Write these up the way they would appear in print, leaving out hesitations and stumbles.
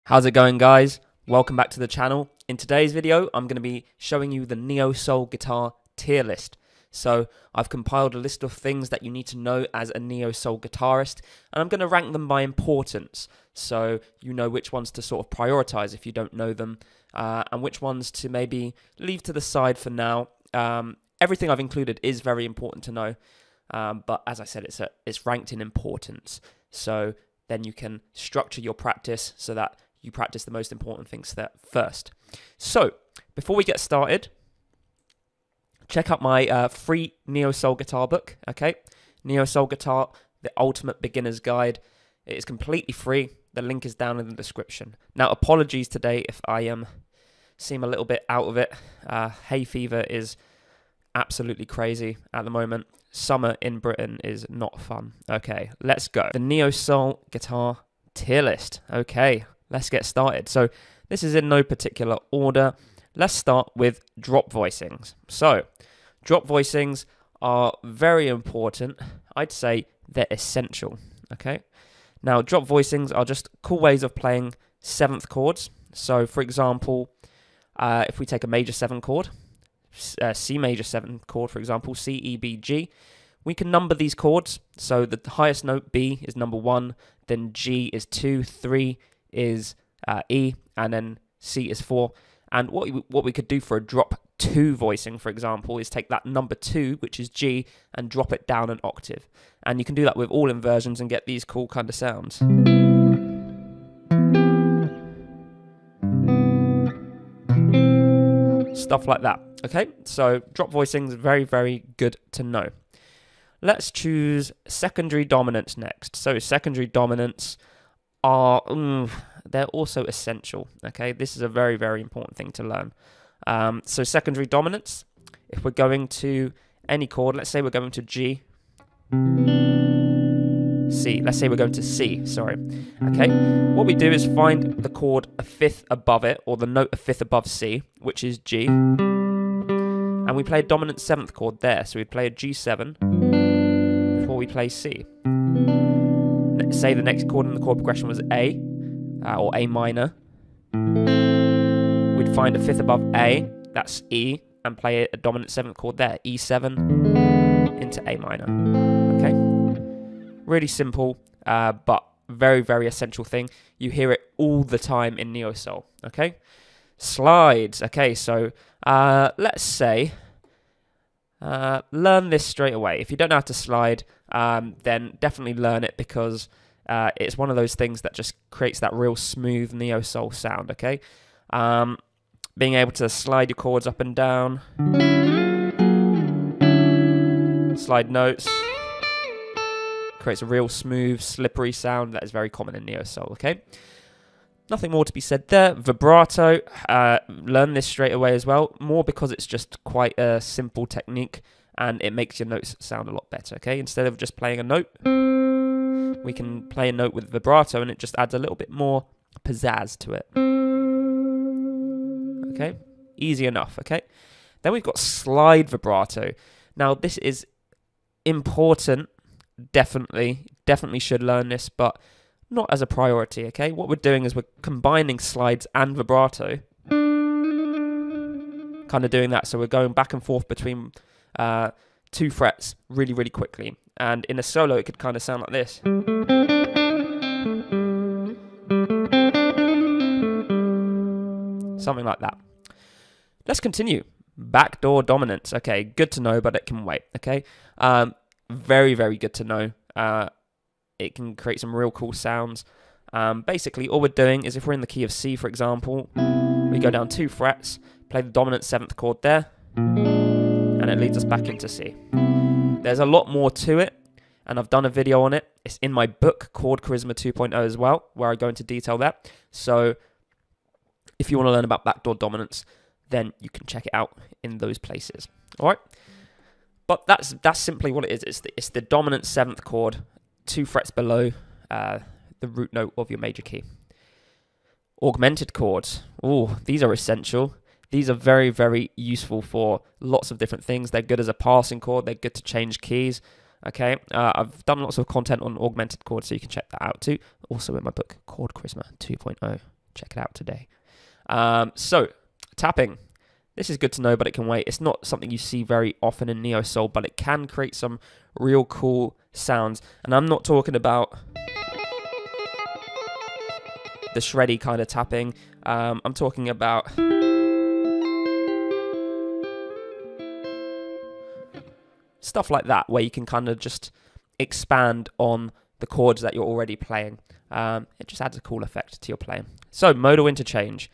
How's it going, guys? Welcome back to the channel. In today's video, I'm going to be showing you the neo-soul guitar tier list. So I've compiled a list of things that you need to know as a neo-soul guitarist, and I'm going to rank them by importance, so you know which ones to sort of prioritize if you don't know them, and which ones to maybe leave to the side for now. Everything I've included is very important to know, but as I said, it's ranked in importance. So then you can structure your practice so that you practice the most important things first. So, before we get started, check out my free neo-soul guitar book, okay? Neo-soul Guitar, the ultimate beginner's guide. It is completely free. The link is down in the description. Now, apologies today if I seem a little bit out of it. Hay fever is absolutely crazy at the moment. Summer in Britain is not fun. Okay, let's go. The neo-soul guitar tier list. Okay, let's get started. So this is in no particular order. Let's start with drop voicings. So drop voicings are very important. I'd say they're essential. Okay. Now drop voicings are just cool ways of playing seventh chords. So for example, if we take a major 7 chord, C major 7 chord, for example, C, E, B, G, we can number these chords. So the highest note, B, is number 1, then G is 2, 3 is E, and then C is 4. And what we could do for a drop 2 voicing, for example, is take that number 2, which is G, and drop it down an octave. And you can do that with all inversions and get these cool kind of sounds. Stuff like that. Okay, so drop voicings, very, very good to know. Let's choose secondary dominants next. So secondary dominants are, they're also essential. Okay, this is a very, very important thing to learn. So secondary dominants, if we're going to any chord, let's say we're going to G, C, let's say we're going to C, sorry. Okay, what we do is find the chord a fifth above it, or the note a fifth above C, which is G, and we play a dominant 7th chord there. So we play a G7 before we play C. Let's say the next chord in the chord progression was A, or A minor. We'd find a fifth above A, that's E, and play a dominant 7th chord there, E7 into A minor. Okay, really simple, but very, very essential thing. You hear it all the time in neo-soul. Okay, slides. Okay, so let's say learn this straight away. If you don't know how to slide, then definitely learn it, because it's one of those things that just creates that real smooth neo-soul sound. Okay, being able to slide your chords up and down, slide notes, creates a real smooth, slippery sound that is very common in neo-soul. Okay, nothing more to be said there. Vibrato, learn this straight away as well, more because it's just quite a simple technique and it makes your notes sound a lot better. Okay, instead of just playing a note, we can play a note with vibrato and it just adds a little bit more pizzazz to it. Okay, easy enough. Okay, then we've got slide vibrato. Now this is important. Definitely should learn this, but not as a priority. Okay, what we're doing is we're combining slides and vibrato, kind of doing that. So we're going back and forth between 2 frets really, really quickly. And in a solo, it could kind of sound like this. Something like that. Let's continue. Backdoor dominance. Okay, good to know, but it can wait. Okay, very, very good to know. It can create some real cool sounds. Basically, all we're doing is if we're in the key of C, for example, we go down 2 frets, play the dominant 7th chord there, and it leads us back into C. There's a lot more to it, and I've done a video on it. It's in my book, Chord Charisma 2.0 as well, where I go into detail there. So if you want to learn about backdoor dominance, then you can check it out in those places. All right? But that's simply what it is. It's the dominant 7th chord, 2 frets below the root note of your major key. Augmented chords. Oh, these are essential. These are very, very useful for lots of different things. They're good as a passing chord. They're good to change keys. Okay, I've done lots of content on augmented chords, so you can check that out too. Also in my book, Chord Charisma 2.0. check it out today. So, tapping. This is good to know, but it can wait. It's not something you see very often in neo soul, but it can create some real cool sounds. And I'm not talking about the shreddy kind of tapping. I'm talking about stuff like that, where you can kind of just expand on the chords that you're already playing. It just adds a cool effect to your playing. So, modal interchange.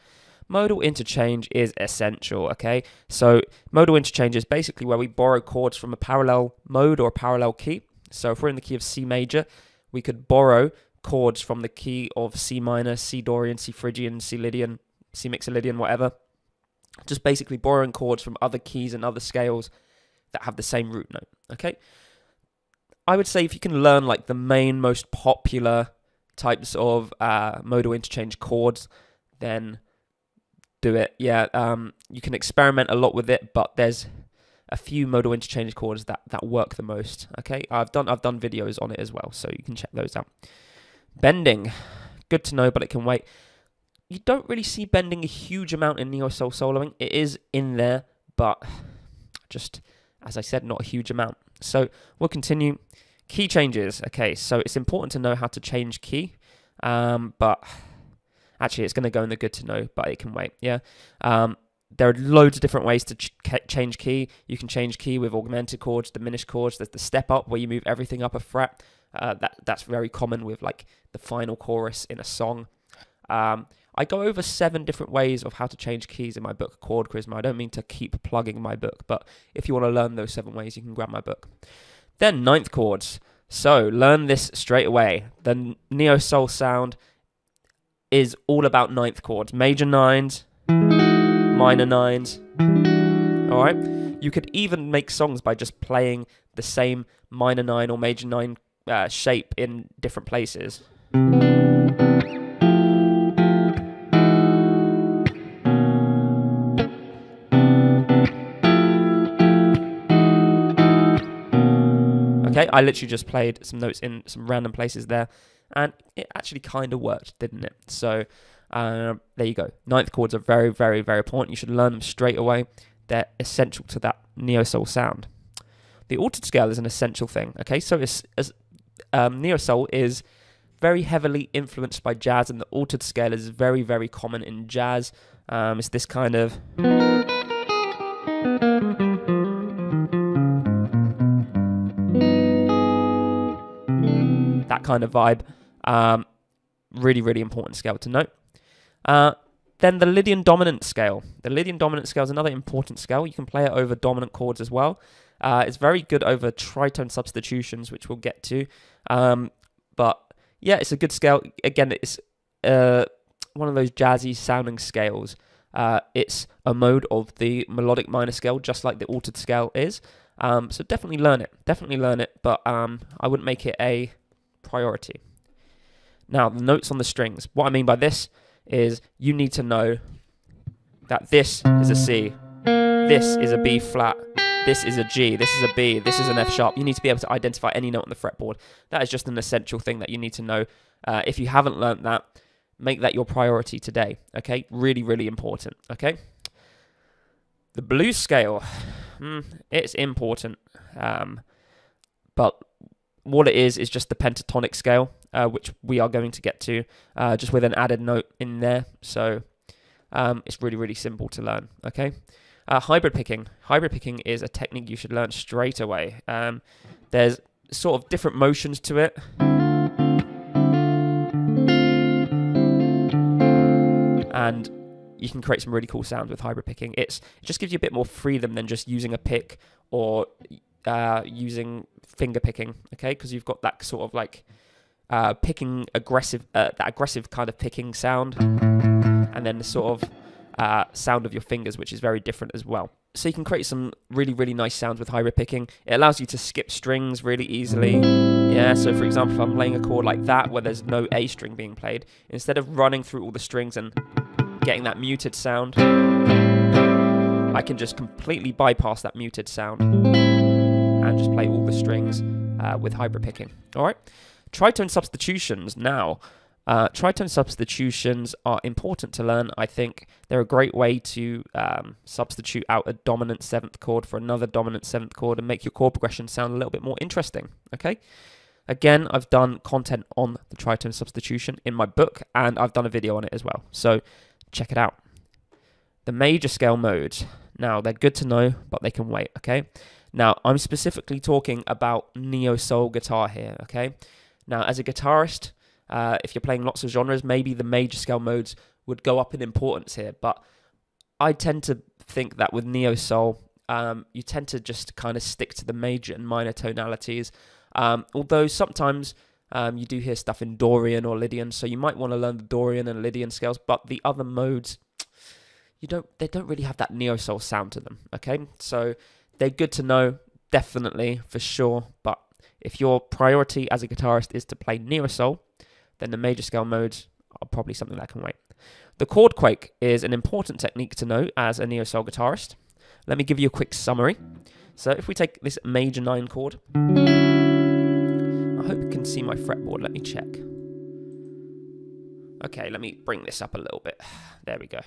Modal interchange is essential, okay? So modal interchange is basically where we borrow chords from a parallel mode or a parallel key. So if we're in the key of C major, we could borrow chords from the key of C minor, C Dorian, C Phrygian, C Lydian, C Mixolydian, whatever. Just basically borrowing chords from other keys and other scales that have the same root note, okay? I would say if you can learn like the main, most popular types of modal interchange chords, then do it. Yeah, you can experiment a lot with it, but there's a few modal interchange chords that work the most. Okay, I've done videos on it as well, so you can check those out. Bending, good to know, but it can wait. You don't really see bending a huge amount in neo soul soloing. It is in there, but just as I said, not a huge amount. So we'll continue. Key changes. Okay, so it's important to know how to change key, but actually, it's going to go in the good to know, but it can wait, yeah? There are loads of different ways to change key. You can change key with augmented chords, diminished chords. There's the step up where you move everything up a fret. That's very common with like the final chorus in a song. I go over 7 different ways of how to change keys in my book, Chord Charisma. I don't mean to keep plugging my book, but if you want to learn those 7 ways, you can grab my book. Then 9th chords. So learn this straight away. The neo soul sound is all about 9th chords, major 9s, minor 9s. All right, you could even make songs by just playing the same minor 9 or major 9 shape in different places. Okay, I literally just played some notes in some random places there, and it actually kind of worked, didn't it? So there you go. 9th chords are very, very, very important. You should learn them straight away. They're essential to that neo soul sound. The altered scale is an essential thing. Okay, so neo soul is very heavily influenced by jazz, and the altered scale is very, very common in jazz. It's this kind of that kind of vibe. Really, really important scale to note. Then the Lydian dominant scale. The Lydian dominant scale is another important scale. You can play it over dominant chords as well. It's very good over tritone substitutions, which we'll get to. But yeah, it's a good scale. Again, it's one of those jazzy sounding scales. It's a mode of the melodic minor scale, just like the altered scale is. So definitely learn it. Definitely learn it, but I wouldn't make it a priority. Now, the notes on the strings. What I mean by this is you need to know that this is a C, this is a B flat, this is a G, this is a B, this is an F sharp. You need to be able to identify any note on the fretboard. That is just an essential thing that you need to know. If you haven't learnt that, make that your priority today, okay? Really, really important, okay? The blues scale, it's important, but what it is just the pentatonic scale, which we are going to get to, just with an added note in there. So it's really, really simple to learn, okay? Hybrid picking. Hybrid picking is a technique you should learn straight away. There's sort of different motions to it. And you can create some really cool sounds with hybrid picking. It just gives you a bit more freedom than just using a pick or using finger picking, okay? Because you've got that sort of like picking aggressive, that aggressive kind of picking sound, and then the sort of sound of your fingers, which is very different as well. So you can create some really, really nice sounds with hybrid picking. It allows you to skip strings really easily. Yeah, so for example, if I'm playing a chord like that where there's no A string being played, instead of running through all the strings and getting that muted sound, I can just completely bypass that muted sound and just play all the strings with hybrid picking. All right, tritone substitutions. Now, Tritone substitutions are important to learn. I think they're a great way to substitute out a dominant 7th chord for another dominant 7th chord and make your chord progression sound a little bit more interesting, okay? Again, I've done content on the tritone substitution in my book, and I've done a video on it as well, so check it out. The major scale modes. Now, they're good to know, but they can wait, okay? Now, I'm specifically talking about neo-soul guitar here, okay? Now, as a guitarist, if you're playing lots of genres, maybe the major scale modes would go up in importance here, but I tend to think that with neo-soul, you tend to just kind of stick to the major and minor tonalities, although sometimes you do hear stuff in Dorian or Lydian, so you might want to learn the Dorian and Lydian scales, but the other modes, they don't really have that neo-soul sound to them, okay? So they're good to know, definitely, for sure, but if your priority as a guitarist is to play neo-soul, then the major scale modes are probably something that can wait. The chord quake is an important technique to know as a neo-soul guitarist. Let me give you a quick summary. So if we take this major 9 chord, I hope you can see my fretboard, let me check. Okay, let me bring this up a little bit. There we go.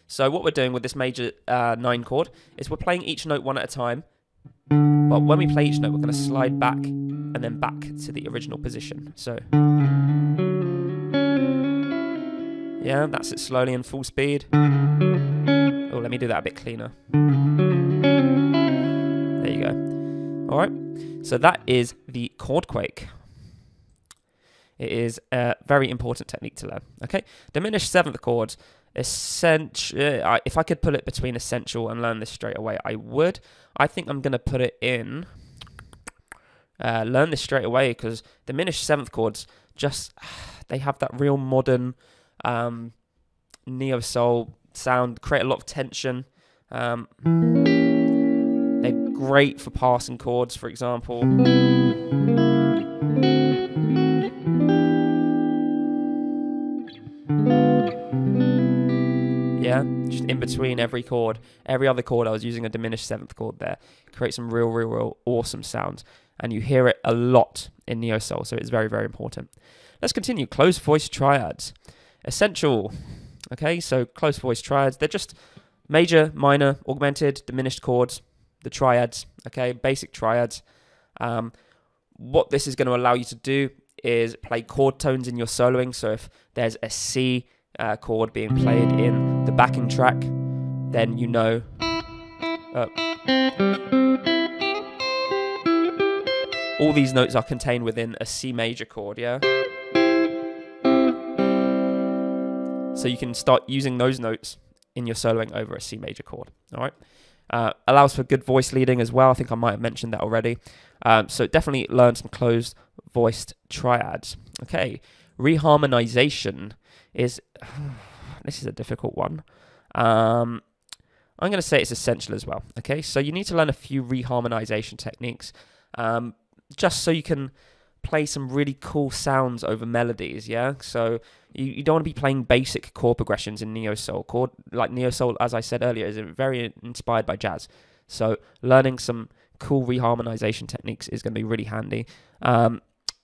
So what we're doing with this major 9 chord is we're playing each note one at a time, but when we play each note, we're going to slide back and then back to the original position. So, yeah, that's it slowly in full speed. Oh, let me do that a bit cleaner. There you go. All right, so that is the chord quake. It is a very important technique to learn, okay? Diminished 7th chords, if I could put it between essential and learn this straight away, I would. I think I'm going to put it in learn this straight away, because diminished 7th chords, just, they have that real modern neo-soul sound, create a lot of tension. They're great for passing chords, for example. Yeah, just in between every chord. Every other chord, I was using a diminished 7th chord there. Create some real awesome sounds. And you hear it a lot in neo-soul, so it's very, very important. Let's continue. Closed voice triads. Essential. Okay, so closed voice triads. They're just major, minor, augmented, diminished chords. The triads, okay, basic triads. What this is going to allow you to do is play chord tones in your soloing. So if there's a C chord being played in the backing track, then you know all these notes are contained within a C major chord, yeah? So you can start using those notes in your soloing over a C major chord, all right? Allows for good voice leading as well. I think I might have mentioned that already. So definitely learn some closed voiced triads. Okay, reharmonization is, this is a difficult one. I'm going to say it's essential as well. Okay, so you need to learn a few reharmonization techniques, just so you can play some really cool sounds over melodies, yeah? So you don't want to be playing basic chord progressions in neo-soul. Like neo-soul, as I said earlier, is very inspired by jazz. So learning some cool reharmonization techniques is going to be really handy.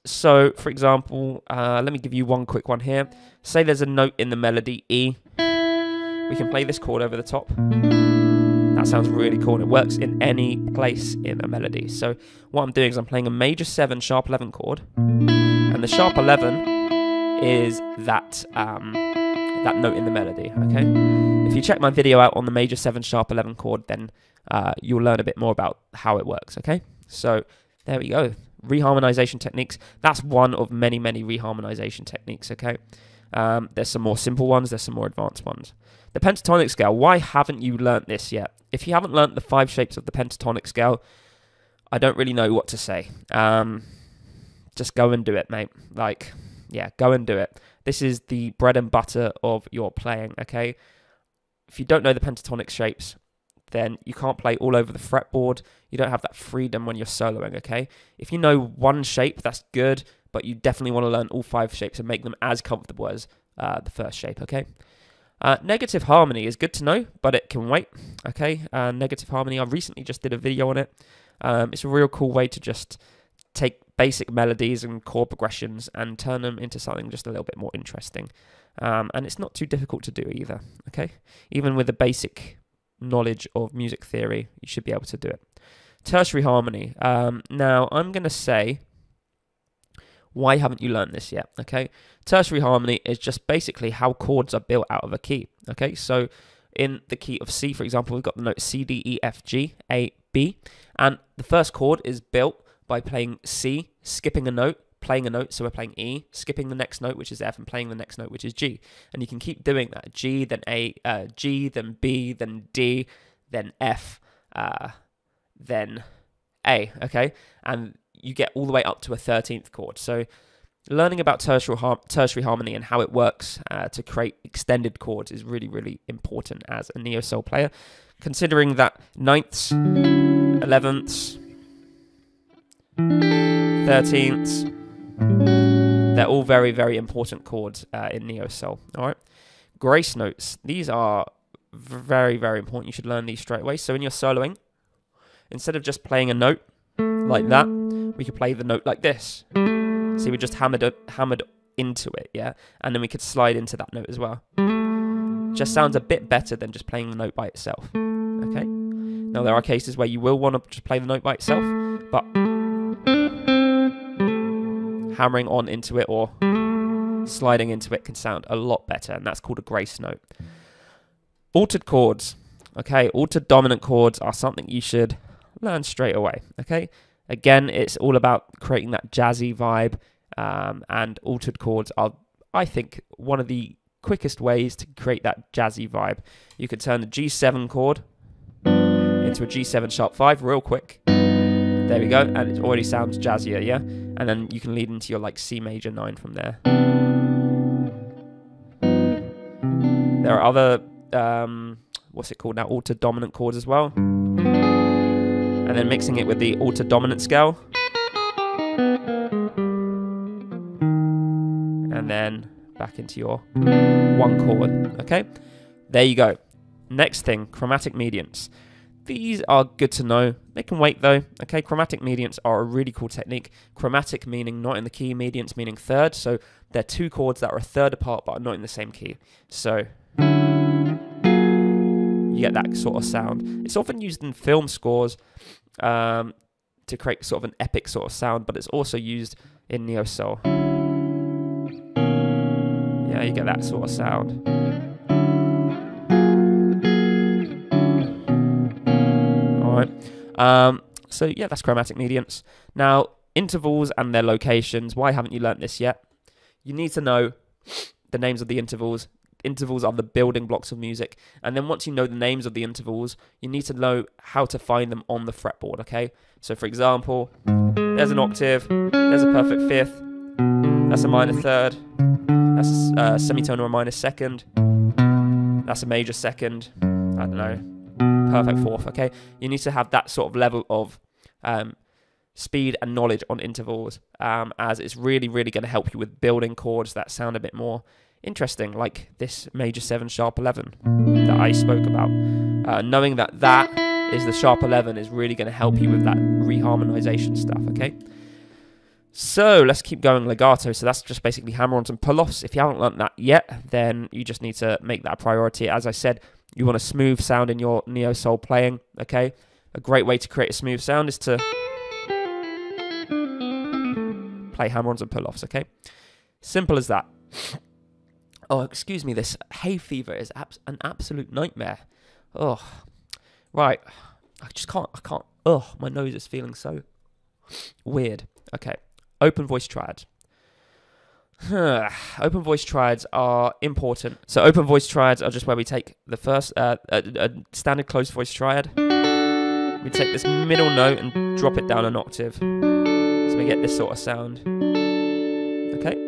So, for example, let me give you one quick one here. Say there's a note in the melody, E. We can play this chord over the top. That sounds really cool, and it works in any place in a melody. So what I'm doing is I'm playing a major 7 sharp 11 chord, and the sharp 11 is that that note in the melody, okay? If you check my video out on the major 7 sharp 11 chord, then you'll learn a bit more about how it works, okay? So there we go. Reharmonization techniques. That's one of many reharmonization techniques, okay? There's some more simple ones, there's some more advanced ones. The pentatonic scale, why haven't you learnt this yet? If you haven't learnt the 5 shapes of the pentatonic scale, I don't really know what to say. Just go and do it, mate. Like, yeah, go and do it. This is the bread and butter of your playing, okay? If you don't know the pentatonic shapes, then you can't play all over the fretboard. You don't have that freedom when you're soloing, okay? If you know one shape, that's good, but you definitely want to learn all 5 shapes and make them as comfortable as the first shape, okay? Negative harmony is good to know, but it can wait, okay? Negative harmony, I recently just did a video on it. It's a real cool way to just take basic melodies and chord progressions and turn them into something just a little bit more interesting. And it's not too difficult to do either, okay? Even with the basic knowledge of music theory, you should be able to do it. Tertiary harmony. Now, I'm going to say, why haven't you learned this yet, okay? Tertiary harmony is just basically how chords are built out of a key, okay? So in the key of C, for example, we've got the note C, D, E, F, G, A, B, and the first chord is built by playing C, skipping a note, playing a note, so we're playing E, skipping the next note, which is F, and playing the next note, which is G. And you can keep doing that. G, then A, G, then B, then D, then F, then A, okay? And you get all the way up to a 13th chord. So learning about tertiary harmony and how it works to create extended chords is really, really important as a neo-soul player, considering that 9ths, 11ths, 13ths, they're all very, very important chords in neo-soul, all right? Grace notes, these are very, very important. You should learn these straight away. So when you're soloing, instead of just playing a note like that, we could play the note like this. See, we just hammered into it, yeah? And then we could slide into that note as well. Just sounds a bit better than just playing the note by itself, okay? Now, there are cases where you will want to just play the note by itself, but hammering on into it or sliding into it can sound a lot better, and that's called a grace note. Altered chords, okay? Altered dominant chords are something you should learn straight away, okay? Again, it's all about creating that jazzy vibe, and altered chords are, I think, one of the quickest ways to create that jazzy vibe. You could turn the G7 chord into a G7 sharp 5 real quick. There we go, and it already sounds jazzier, yeah? And then you can lead into your like C major 9 from there. There are other, what's it called now, altered dominant chords as well. And then mixing it with the altered dominant scale. And then back into your 1 chord, okay? There you go. Next thing, chromatic mediants. These are good to know. They can wait though, okay? Chromatic mediants are a really cool technique. Chromatic meaning not in the key, mediants meaning third. So they're 2 chords that are a third apart but are not in the same key. So you get that sort of sound. It's often used in film scores to create sort of an epic sort of sound, but it's also used in neo-soul. Yeah, you get that sort of sound. Alright. So yeah, that's chromatic mediants. Now, intervals and their locations. Why haven't you learnt this yet? You need to know the names of the intervals. Intervals are the building blocks of music. And then once you know the names of the intervals, you need to know how to find them on the fretboard, okay? So for example, there's an octave, there's a perfect fifth, that's a minor third, that's a semitone or a minor second, that's a major second, I don't know, perfect fourth, okay? You need to have that sort of level of speed and knowledge on intervals, as it's really, really going to help you with building chords that sound a bit more interesting, like this major 7 sharp 11 that I spoke about. Knowing that that is the sharp 11 is really going to help you with that reharmonization stuff, okay? So let's keep going legato. So that's just basically hammer-ons and pull-offs. If you haven't learnt that yet, then you just need to make that a priority. As I said, you want a smooth sound in your neo-soul playing, okay? A great way to create a smooth sound is to play hammer-ons and pull-offs, okay? Simple as that. Oh, excuse me, this hay fever is an absolute nightmare. Oh, right. I can't. Oh, my nose is feeling so weird. Okay, open voice triads. Open voice triads are important. So open voice triads are just where we take the first, a standard closed voice triad. We take this middle note and drop it down an octave. So we get this sort of sound. Okay.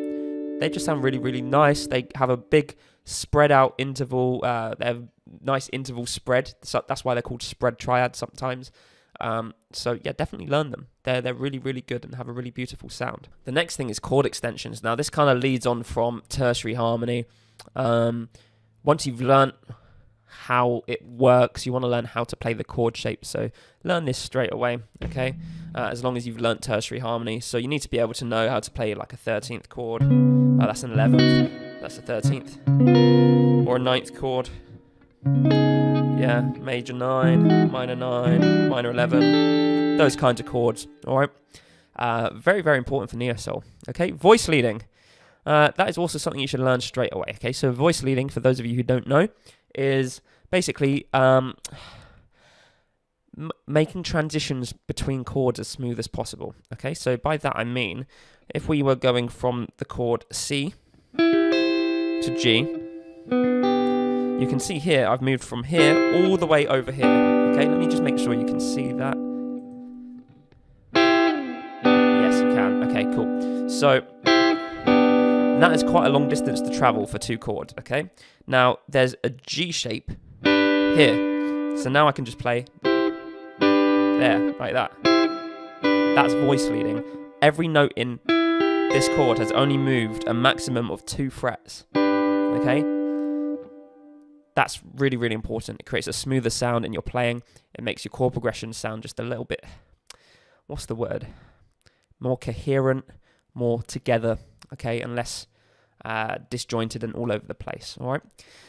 They just sound really, really nice. They have a big spread out interval. They have nice interval spread. So that's why they're called spread triads sometimes. So yeah, definitely learn them. They're really, really good and have a really beautiful sound. The next thing is chord extensions. Now this kind of leads on from tertiary harmony. Once you've learnt how it works. You want to learn how to play the chord shape. So learn this straight away, okay? As long as you've learnt tertiary harmony. So you need to be able to know how to play like a 13th chord. Oh, that's an 11th. That's a 13th. Or a 9th chord. Yeah, major 9, minor 9, minor 11. Those kinds of chords, all right? Very, very important for neo soul, okay? Voice leading. That is also something you should learn straight away, okay? So voice leading, for those of you who don't know, is basically making transitions between chords as smooth as possible, okay? So by that I mean, if we were going from the chord C to G, you can see here, I've moved from here all the way over here, okay? Let me just make sure you can see that. Yes, you can. Okay, cool. So that is quite a long distance to travel for two chords, okay? Now, there's a G shape here. So now I can just play there, like that. That's voice leading. Every note in this chord has only moved a maximum of 2 frets, okay? That's really, really important. It creates a smoother sound in your playing. It makes your chord progression sound just a little bit, what's the word? More coherent, more together, okay, and less disjointed and all over the place, all right?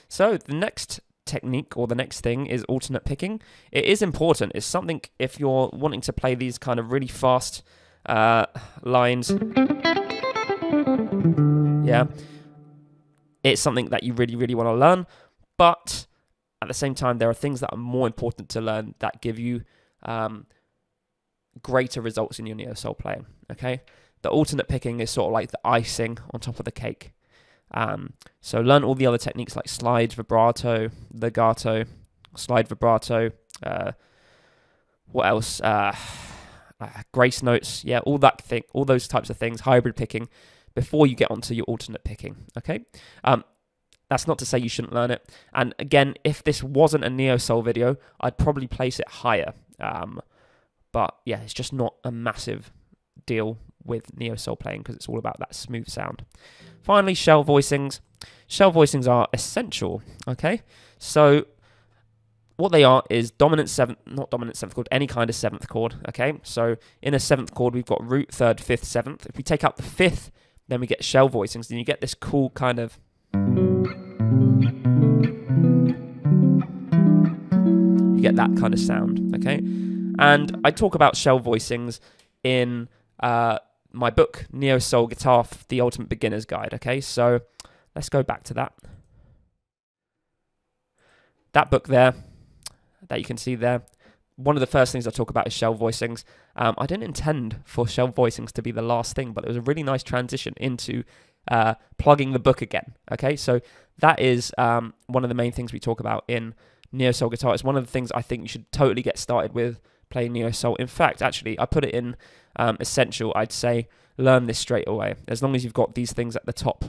So the next technique or the next thing is alternate picking. It is important. It's something, if you're wanting to play these kind of really fast lines, yeah, it's something that you really, really want to learn. But at the same time, there are things that are more important to learn that give you greater results in your neo soul playing, okay? The alternate picking is sort of like the icing on top of the cake. So learn all the other techniques like slide, vibrato, legato, slide, vibrato, what else? Grace notes, yeah, all that thing, all those types of things, hybrid picking, before you get onto your alternate picking, okay? That's not to say you shouldn't learn it. And again, if this wasn't a neo soul video, I'd probably place it higher. But yeah, it's just not a massive deal with neo soul playing because it's all about that smooth sound. Finally, shell voicings. Shell voicings are essential, okay? So what they are is dominant 7th, not dominant 7th chord, any kind of 7th chord, okay? So in a 7th chord, we've got root, 3rd, 5th, 7th. If we take out the 5th, then we get shell voicings, and you get this cool kind of... You get that kind of sound, okay? And I talk about shell voicings in my book, Neo Soul Guitar, The Ultimate Beginner's Guide, okay? So let's go back to that. That book there, that you can see there, one of the first things I talk about is shell voicings. I didn't intend for shell voicings to be the last thing, but it was a really nice transition into plugging the book again, okay? So that is one of the main things we talk about in Neo Soul Guitar. It's one of the things I think you should totally get started with playing Neo Soul. In fact, actually, I put it in essential. I'd say learn this straight away, as long as you've got these things at the top.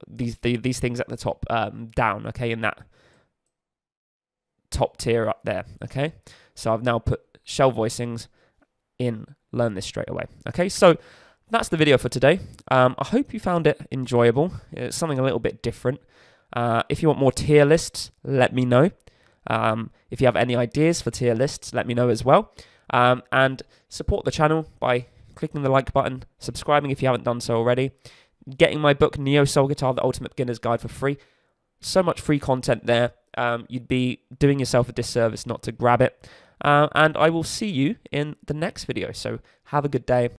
These things at the top down, okay, in that top tier up there, okay? So I've now put shell voicings in learn this straight away, okay? So that's the video for today. I hope you found it enjoyable. It's something a little bit different. If you want more tier lists, let me know. If you have any ideas for tier lists, let me know as well. And support the channel by clicking the like button, subscribing if you haven't done so already, getting my book, Neo Soul Guitar, The Ultimate Beginner's Guide, for free. So much free content there. You'd be doing yourself a disservice not to grab it. And I will see you in the next video. So have a good day.